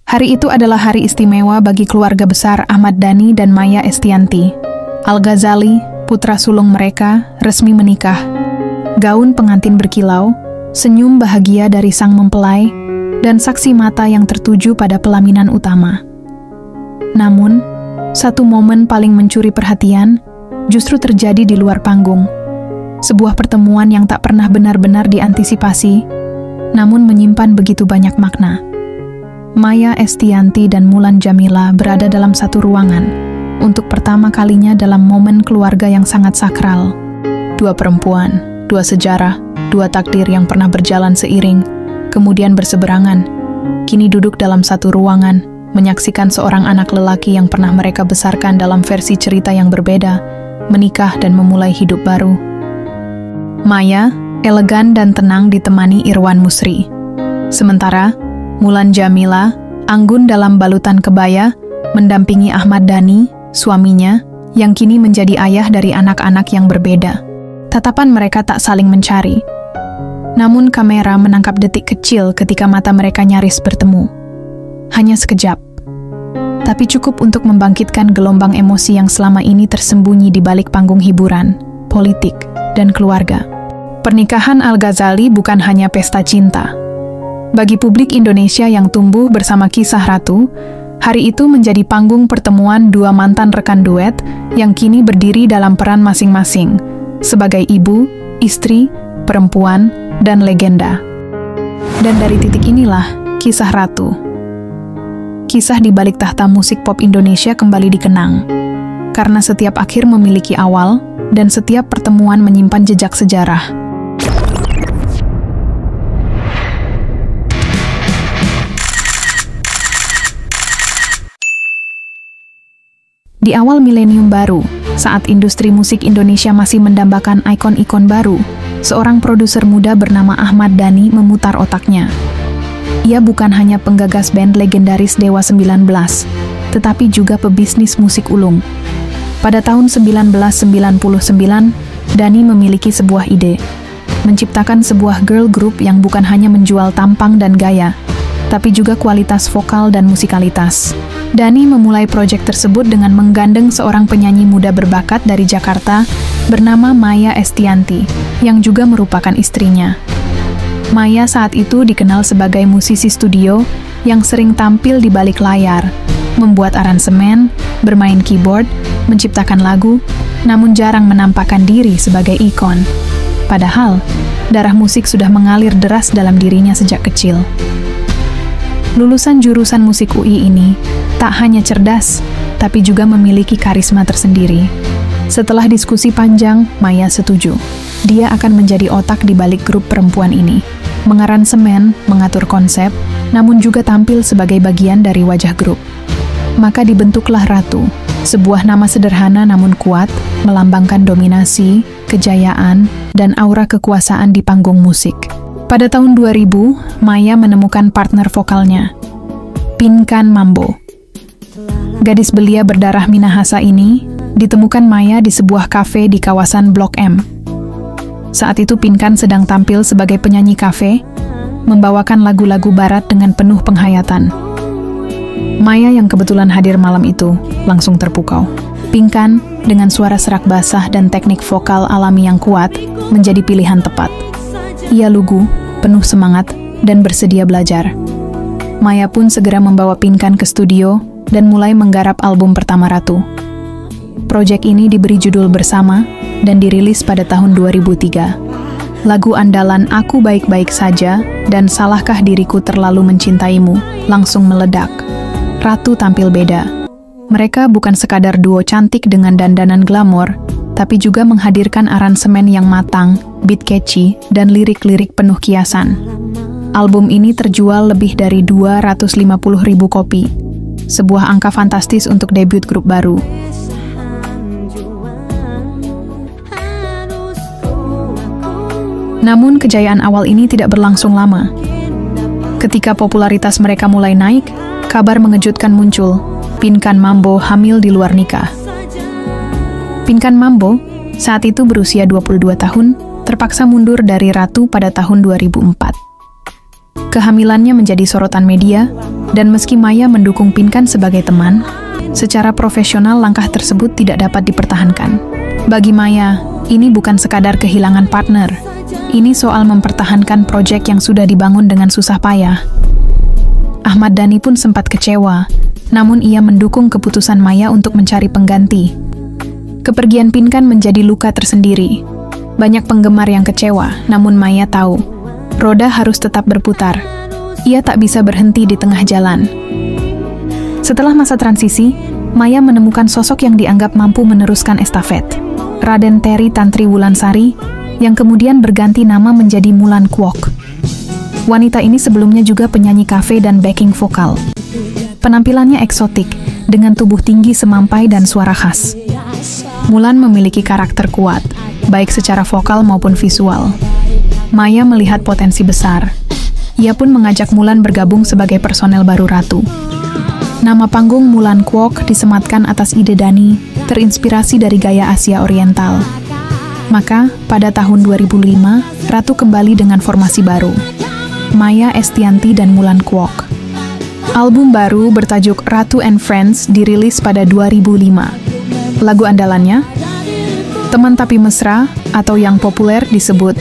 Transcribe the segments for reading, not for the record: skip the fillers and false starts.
Hari itu adalah hari istimewa bagi keluarga besar Ahmad Dhani dan Maya Estianty. Al-Ghazali, putra sulung mereka, resmi menikah. Gaun pengantin berkilau, senyum bahagia dari sang mempelai, dan saksi mata yang tertuju pada pelaminan utama. Namun, satu momen paling mencuri perhatian justru terjadi di luar panggung. Sebuah pertemuan yang tak pernah benar-benar diantisipasi, namun menyimpan begitu banyak makna. Maya Estianty dan Mulan Jameela berada dalam satu ruangan untuk pertama kalinya dalam momen keluarga yang sangat sakral. Dua perempuan, dua sejarah, dua takdir yang pernah berjalan seiring, kemudian berseberangan, kini duduk dalam satu ruangan, menyaksikan seorang anak lelaki yang pernah mereka besarkan dalam versi cerita yang berbeda, menikah dan memulai hidup baru. Maya, elegan dan tenang ditemani Irwan Musri. Sementara, Mulan Jameela, anggun dalam balutan kebaya, mendampingi Ahmad Dhani, suaminya, yang kini menjadi ayah dari anak-anak yang berbeda. Tatapan mereka tak saling mencari. Namun kamera menangkap detik kecil ketika mata mereka nyaris bertemu. Hanya sekejap. Tapi cukup untuk membangkitkan gelombang emosi yang selama ini tersembunyi di balik panggung hiburan, politik, dan keluarga. Pernikahan Al-Ghazali bukan hanya pesta cinta. Bagi publik Indonesia yang tumbuh bersama kisah Ratu, hari itu menjadi panggung pertemuan dua mantan rekan duet yang kini berdiri dalam peran masing-masing, sebagai ibu, istri, perempuan, dan legenda. Dan dari titik inilah kisah Ratu. Kisah di balik tahta musik pop Indonesia kembali dikenang, karena setiap akhir memiliki awal, dan setiap pertemuan menyimpan jejak sejarah. Di awal milenium baru, saat industri musik Indonesia masih mendambakan ikon-ikon baru, seorang produser muda bernama Ahmad Dhani memutar otaknya. Ia bukan hanya penggagas band legendaris Dewa 19, tetapi juga pebisnis musik ulung. Pada tahun 1999, Dhani memiliki sebuah ide, menciptakan sebuah girl group yang bukan hanya menjual tampang dan gaya, tapi juga kualitas vokal dan musikalitas. Dhani memulai proyek tersebut dengan menggandeng seorang penyanyi muda berbakat dari Jakarta bernama Maya Estianty, yang juga merupakan istrinya. Maya saat itu dikenal sebagai musisi studio yang sering tampil di balik layar, membuat aransemen, bermain keyboard, menciptakan lagu, namun jarang menampakkan diri sebagai ikon. Padahal, darah musik sudah mengalir deras dalam dirinya sejak kecil. Lulusan jurusan musik UI ini tak hanya cerdas, tapi juga memiliki karisma tersendiri. Setelah diskusi panjang, Maya setuju. Dia akan menjadi otak di balik grup perempuan ini, mengaransemen, mengatur konsep, namun juga tampil sebagai bagian dari wajah grup. Maka dibentuklah Ratu, sebuah nama sederhana namun kuat, melambangkan dominasi, kejayaan, dan aura kekuasaan di panggung musik. Pada tahun 2000, Maya menemukan partner vokalnya, Pinkan Mambo. Gadis belia berdarah Minahasa ini ditemukan Maya di sebuah kafe di kawasan Blok M. Saat itu Pinkan sedang tampil sebagai penyanyi kafe, membawakan lagu-lagu barat dengan penuh penghayatan. Maya yang kebetulan hadir malam itu langsung terpukau. Pinkan dengan suara serak basah dan teknik vokal alami yang kuat menjadi pilihan tepat. Ia lugu, penuh semangat, dan bersedia belajar. Maya pun segera membawa Pinkan ke studio dan mulai menggarap album pertama Ratu. Proyek ini diberi judul Bersama dan dirilis pada tahun 2003. Lagu andalan Aku Baik-Baik Saja dan Salahkah Diriku Terlalu Mencintaimu langsung meledak. Ratu tampil beda. Mereka bukan sekadar duo cantik dengan dandanan glamor, tapi juga menghadirkan aransemen yang matang, beat catchy, dan lirik-lirik penuh kiasan. Album ini terjual lebih dari 250.000 kopi, sebuah angka fantastis untuk debut grup baru. Namun kejayaan awal ini tidak berlangsung lama. Ketika popularitas mereka mulai naik, kabar mengejutkan muncul, Pinkan Mambo hamil di luar nikah. Pinkan Mambo, saat itu berusia 22 tahun, terpaksa mundur dari Ratu pada tahun 2004. Kehamilannya menjadi sorotan media, Dan meski Maya mendukung Pinkan sebagai teman, secara profesional langkah tersebut tidak dapat dipertahankan. Bagi Maya, ini bukan sekadar kehilangan partner. Ini soal mempertahankan proyek yang sudah dibangun dengan susah payah. Ahmad Dhani pun sempat kecewa, namun ia mendukung keputusan Maya untuk mencari pengganti. Kepergian Pinkan menjadi luka tersendiri. Banyak penggemar yang kecewa, namun Maya tahu, roda harus tetap berputar. Ia tak bisa berhenti di tengah jalan. Setelah masa transisi, Maya menemukan sosok yang dianggap mampu meneruskan estafet. Raden Terry Tantri Wulansari, yang kemudian berganti nama menjadi Mulan Kwok. Wanita ini sebelumnya juga penyanyi kafe dan backing vokal. Penampilannya eksotik, dengan tubuh tinggi semampai dan suara khas. Mulan memiliki karakter kuat, baik secara vokal maupun visual. Maya melihat potensi besar. Ia pun mengajak Mulan bergabung sebagai personel baru Ratu. Nama panggung Mulan Kwok disematkan atas ide Dhani, terinspirasi dari gaya Asia Oriental. Maka, pada tahun 2005, Ratu kembali dengan formasi baru, Maya Estianty dan Mulan Kwok. Album baru bertajuk Ratu and Friends dirilis pada 2005. Lagu andalannya, Teman Tapi Mesra, atau yang populer disebut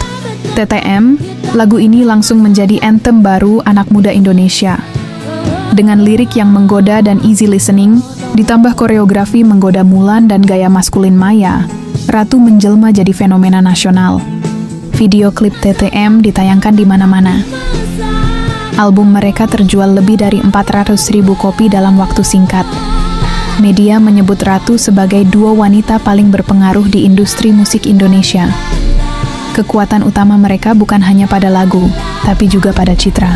TTM, lagu ini langsung menjadi anthem baru anak muda Indonesia. Dengan lirik yang menggoda dan easy listening, ditambah koreografi menggoda Mulan dan gaya maskulin Maya, Ratu menjelma jadi fenomena nasional. Video klip TTM ditayangkan di mana-mana. Album mereka terjual lebih dari 400.000 kopi dalam waktu singkat. Media menyebut Ratu sebagai duo wanita paling berpengaruh di industri musik Indonesia. Kekuatan utama mereka bukan hanya pada lagu, tapi juga pada citra.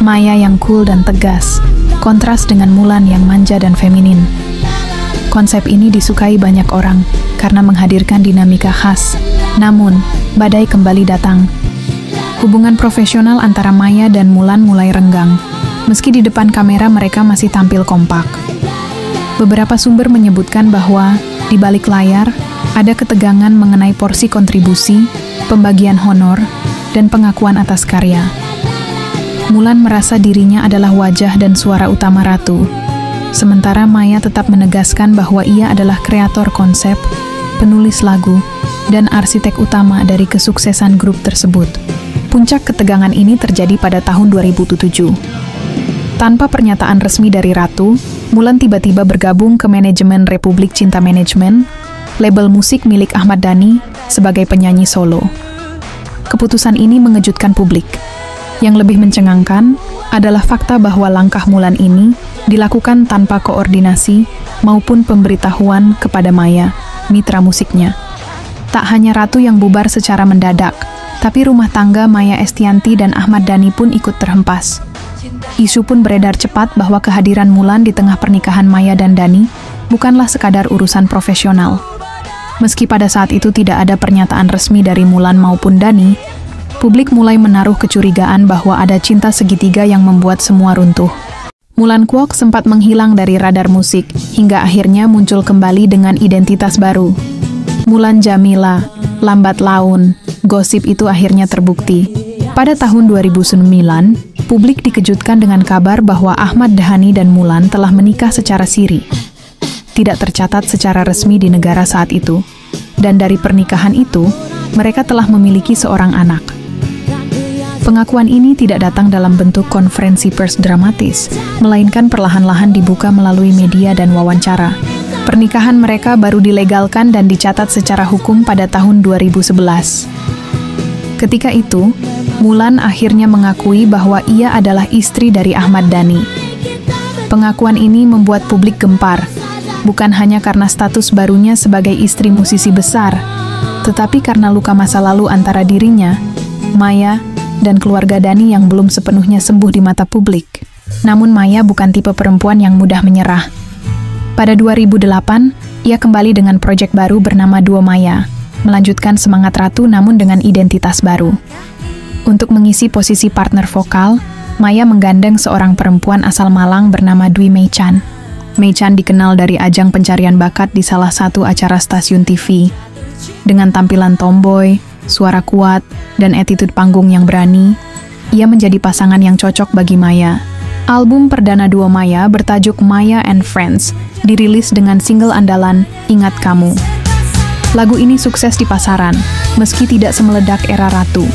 Maya yang cool dan tegas, kontras dengan Mulan yang manja dan feminin. Konsep ini disukai banyak orang karena menghadirkan dinamika khas. Namun, badai kembali datang. Hubungan profesional antara Maya dan Mulan mulai renggang. Meski di depan kamera mereka masih tampil kompak. Beberapa sumber menyebutkan bahwa di balik layar ada ketegangan mengenai porsi kontribusi, pembagian honor, dan pengakuan atas karya. Mulan merasa dirinya adalah wajah dan suara utama Ratu, sementara Maya tetap menegaskan bahwa ia adalah kreator konsep, penulis lagu, dan arsitek utama dari kesuksesan grup tersebut. Puncak ketegangan ini terjadi pada tahun 2007. Tanpa pernyataan resmi dari Ratu, Mulan tiba-tiba bergabung ke manajemen Republik Cinta Management, label musik milik Ahmad Dhani, sebagai penyanyi solo. Keputusan ini mengejutkan publik. Yang lebih mencengangkan adalah fakta bahwa langkah Mulan ini dilakukan tanpa koordinasi maupun pemberitahuan kepada Maya, mitra musiknya. Tak hanya Ratu yang bubar secara mendadak, tapi rumah tangga Maya Estianty dan Ahmad Dhani pun ikut terhempas. Isu pun beredar cepat bahwa kehadiran Mulan di tengah pernikahan Maya dan Dhani bukanlah sekadar urusan profesional. Meski pada saat itu tidak ada pernyataan resmi dari Mulan maupun Dhani, publik mulai menaruh kecurigaan bahwa ada cinta segitiga yang membuat semua runtuh. Mulan Kwok sempat menghilang dari radar musik, hingga akhirnya muncul kembali dengan identitas baru. Mulan Jamila, lambat laun, gosip itu akhirnya terbukti. Pada tahun 2009, publik dikejutkan dengan kabar bahwa Ahmad Dhani dan Mulan telah menikah secara siri. Tidak tercatat secara resmi di negara saat itu, dan dari pernikahan itu, mereka telah memiliki seorang anak. Pengakuan ini tidak datang dalam bentuk konferensi pers dramatis, melainkan perlahan-lahan dibuka melalui media dan wawancara. Pernikahan mereka baru dilegalkan dan dicatat secara hukum pada tahun 2011. Ketika itu, Mulan akhirnya mengakui bahwa ia adalah istri dari Ahmad Dhani. Pengakuan ini membuat publik gempar, bukan hanya karena status barunya sebagai istri musisi besar, tetapi karena luka masa lalu antara dirinya, Maya, dan keluarga Dhani yang belum sepenuhnya sembuh di mata publik. Namun Maya bukan tipe perempuan yang mudah menyerah. Pada 2008, ia kembali dengan proyek baru bernama Duo Maya, melanjutkan semangat Ratu namun dengan identitas baru. Untuk mengisi posisi partner vokal, Maya menggandeng seorang perempuan asal Malang bernama Dwi Mei Chan. Mei Chan dikenal dari ajang pencarian bakat di salah satu acara stasiun TV. Dengan tampilan tomboy, suara kuat, dan attitude panggung yang berani, ia menjadi pasangan yang cocok bagi Maya. Album perdana duo Maya bertajuk Maya and Friends, dirilis dengan single andalan Ingat Kamu. Lagu ini sukses di pasaran, meski tidak semeledak era Ratu.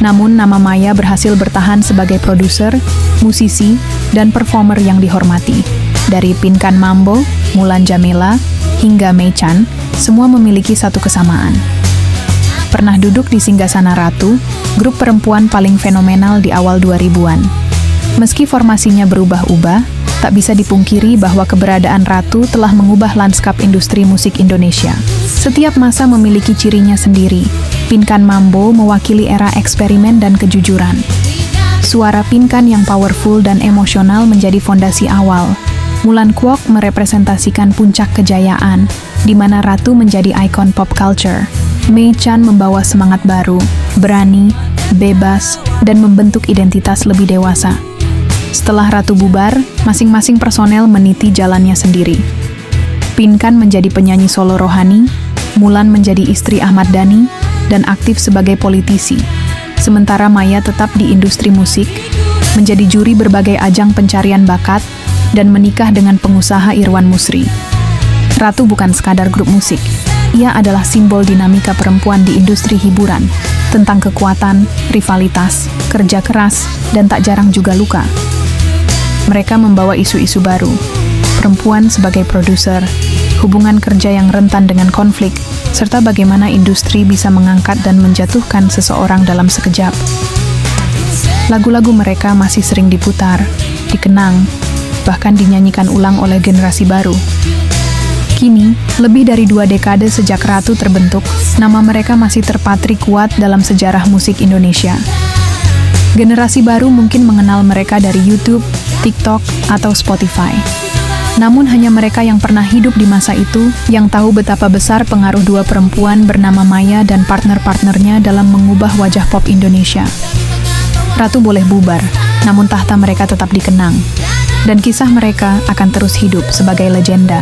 Namun nama Maya berhasil bertahan sebagai produser, musisi, dan performer yang dihormati. Dari Pinkan Mambo, Mulan Jameela, hingga Mei Chan, semua memiliki satu kesamaan. Pernah duduk di singgasana Ratu, grup perempuan paling fenomenal di awal 2000-an. Meski formasinya berubah-ubah, tak bisa dipungkiri bahwa keberadaan Ratu telah mengubah lanskap industri musik Indonesia. Setiap masa memiliki cirinya sendiri. Pinkan Mambo mewakili era eksperimen dan kejujuran. Suara Pinkan yang powerful dan emosional menjadi fondasi awal. Mulan Kwok merepresentasikan puncak kejayaan, di mana Ratu menjadi ikon pop culture. Mei Chan membawa semangat baru, berani, bebas, dan membentuk identitas lebih dewasa. Setelah Ratu bubar, masing-masing personel meniti jalannya sendiri. Pinkan menjadi penyanyi solo rohani, Mulan menjadi istri Ahmad Dhani, dan aktif sebagai politisi. Sementara Maya tetap di industri musik, menjadi juri berbagai ajang pencarian bakat, dan menikah dengan pengusaha Irwan Musri. Ratu bukan sekadar grup musik, ia adalah simbol dinamika perempuan di industri hiburan, tentang kekuatan, rivalitas, kerja keras, dan tak jarang juga luka. Mereka membawa isu-isu baru, perempuan sebagai produser, hubungan kerja yang rentan dengan konflik, serta bagaimana industri bisa mengangkat dan menjatuhkan seseorang dalam sekejap. Lagu-lagu mereka masih sering diputar, dikenang, bahkan dinyanyikan ulang oleh generasi baru. Kini, lebih dari 2 dekade sejak Ratu terbentuk, nama mereka masih terpatri kuat dalam sejarah musik Indonesia. Generasi baru mungkin mengenal mereka dari YouTube, TikTok, atau Spotify. Namun hanya mereka yang pernah hidup di masa itu yang tahu betapa besar pengaruh dua perempuan bernama Maya dan partner-partnernya dalam mengubah wajah pop Indonesia. Ratu boleh bubar, namun tahta mereka tetap dikenang. Dan kisah mereka akan terus hidup sebagai legenda.